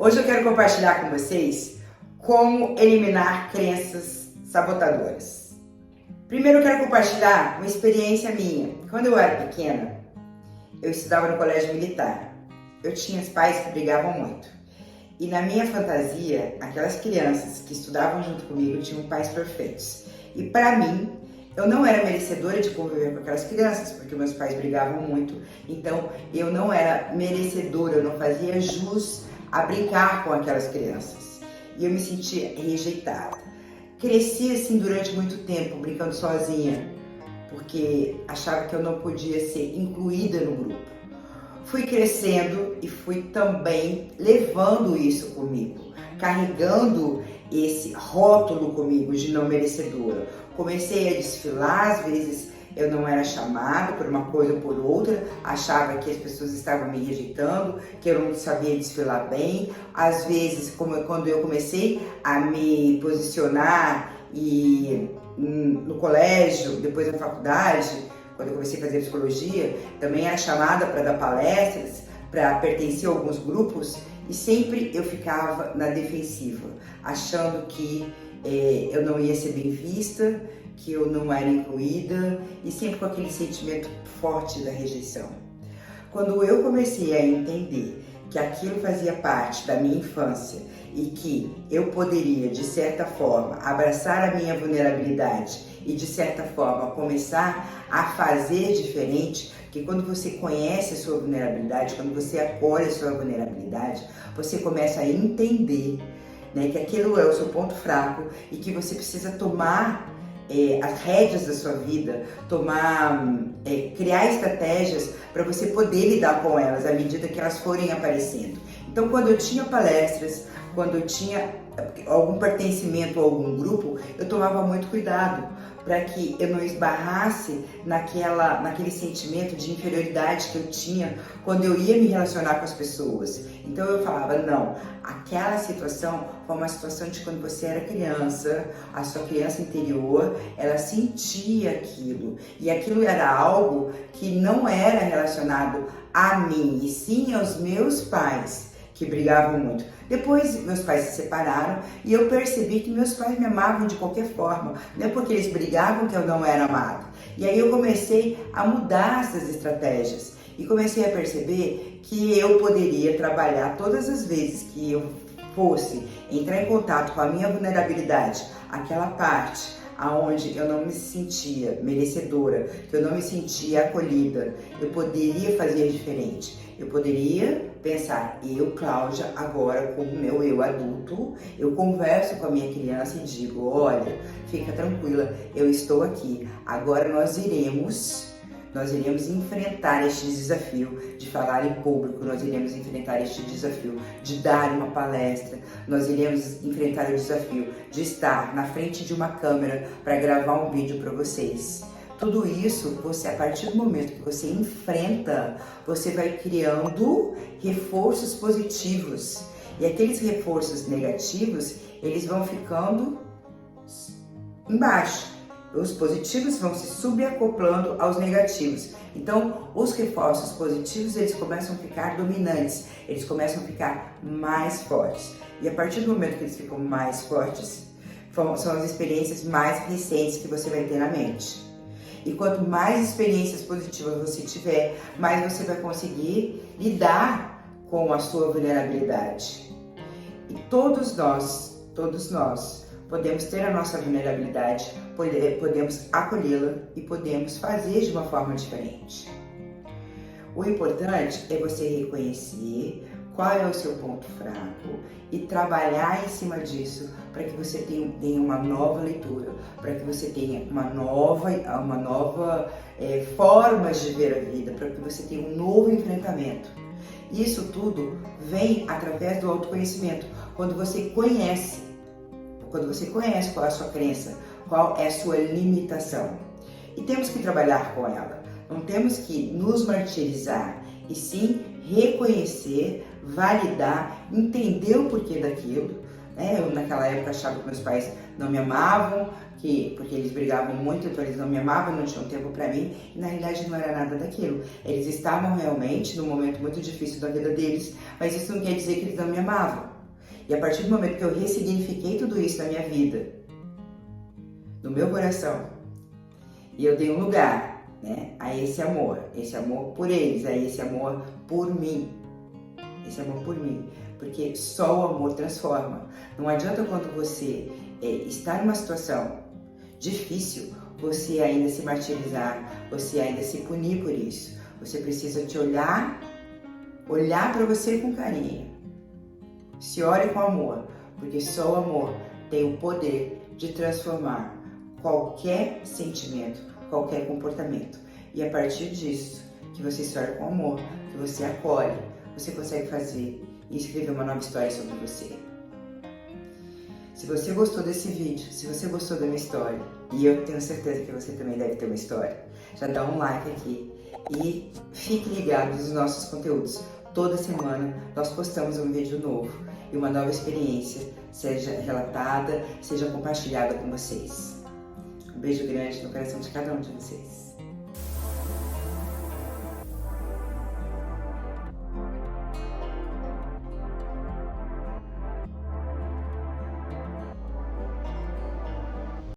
Hoje eu quero compartilhar com vocês como eliminar crenças sabotadoras. Primeiro eu quero compartilhar uma experiência minha. Quando eu era pequena, eu estudava no colégio militar. Eu tinha os pais que brigavam muito. E na minha fantasia, aquelas crianças que estudavam junto comigo tinham pais perfeitos. E para mim, eu não era merecedora de conviver com aquelas crianças, porque meus pais brigavam muito. Então, eu não era merecedora, eu não fazia jus a brincar com aquelas crianças. E eu me sentia rejeitada. Cresci assim durante muito tempo, brincando sozinha, porque achava que eu não podia ser incluída no grupo. Fui crescendo e fui também levando isso comigo, carregando esse rótulo comigo de não merecedora. Comecei a desfilar, às vezes eu não era chamada por uma coisa ou por outra, achava que as pessoas estavam me rejeitando, que eu não sabia desfilar bem. Às vezes, quando eu comecei a me posicionar no colégio, depois na faculdade, quando eu comecei a fazer psicologia, também era chamada para dar palestras, para pertencer a alguns grupos, e sempre eu ficava na defensiva, achando que eu não ia ser bem vista, que eu não era incluída, e sempre com aquele sentimento forte da rejeição. Quando eu comecei a entender que aquilo fazia parte da minha infância e que eu poderia, de certa forma, abraçar a minha vulnerabilidade e, de certa forma, começar a fazer diferente, que quando você conhece a sua vulnerabilidade, quando você acolhe a sua vulnerabilidade, você começa a entender, né, que aquilo é o seu ponto fraco e que você precisa tomar as rédeas da sua vida, criar estratégias para você poder lidar com elas à medida que elas forem aparecendo. Então, quando eu tinha palestras, quando eu tinha algum pertencimento a algum grupo, eu tomava muito cuidado para que eu não esbarrasse naquele sentimento de inferioridade que eu tinha quando eu ia me relacionar com as pessoas. Então eu falava, não, aquela situação foi uma situação de quando você era criança, a sua criança interior, ela sentia aquilo. E aquilo era algo que não era relacionado a mim, e sim aos meus pais, que brigavam muito. Depois meus pais se separaram e eu percebi que meus pais me amavam de qualquer forma, não é porque eles brigavam que eu não era amada. E aí eu comecei a mudar essas estratégias e comecei a perceber que eu poderia trabalhar todas as vezes que eu fosse entrar em contato com a minha vulnerabilidade, aquela parte aonde eu não me sentia merecedora, que eu não me sentia acolhida, eu poderia fazer diferente. Eu poderia pensar, eu, Cláudia, agora com o meu eu adulto, eu converso com a minha criança e digo, olha, fica tranquila, eu estou aqui, agora nós iremos enfrentar este desafio de falar em público, nós iremos enfrentar este desafio de dar uma palestra, nós iremos enfrentar o desafio de estar na frente de uma câmera para gravar um vídeo para vocês. Tudo isso, a partir do momento que você enfrenta, você vai criando reforços positivos. E aqueles reforços negativos, eles vão ficando embaixo. Os positivos vão se subacoplando aos negativos. Então, os reforços positivos, eles começam a ficar dominantes, eles começam a ficar mais fortes. E a partir do momento que eles ficam mais fortes, são as experiências mais recentes que você vai ter na mente. E quanto mais experiências positivas você tiver, mais você vai conseguir lidar com a sua vulnerabilidade. E todos nós podemos ter a nossa vulnerabilidade, podemos acolhê-la e podemos fazer de uma forma diferente. O importante é você reconhecer qual é o seu ponto fraco e trabalhar em cima disso para que você tenha uma nova leitura, para que você tenha uma nova forma de ver a vida, para que você tenha um novo enfrentamento. Isso tudo vem através do autoconhecimento, quando você conhece qual é a sua crença, qual é a sua limitação. E temos que trabalhar com ela, não temos que nos martirizar, e sim reconhecer, validar, entender o porquê daquilo. Eu naquela época achava que meus pais não me amavam, porque eles brigavam muito, então eles não me amavam, não tinham tempo para mim, e na realidade não era nada daquilo. Eles estavam realmente num momento muito difícil da vida deles, mas isso não quer dizer que eles não me amavam. E a partir do momento que eu ressignifiquei tudo isso na minha vida, no meu coração, e eu dei um lugar, né, a esse amor por eles, a esse amor por mim, esse amor por mim, porque só o amor transforma. Não adianta quando você está numa situação difícil, você ainda se martirizar, você ainda se punir por isso. Você precisa te olhar para você com carinho. Se olhe com amor, porque só o amor tem o poder de transformar qualquer sentimento, qualquer comportamento. E a partir disso, que você se olha com amor, que você acolhe, você consegue fazer e escrever uma nova história sobre você. Se você gostou desse vídeo, se você gostou da minha história, e eu tenho certeza que você também deve ter uma história, já dá um like aqui e fique ligado nos nossos conteúdos. Toda semana nós postamos um vídeo novo e uma nova experiência, seja relatada, seja compartilhada com vocês. Um beijo grande no coração de cada um de vocês.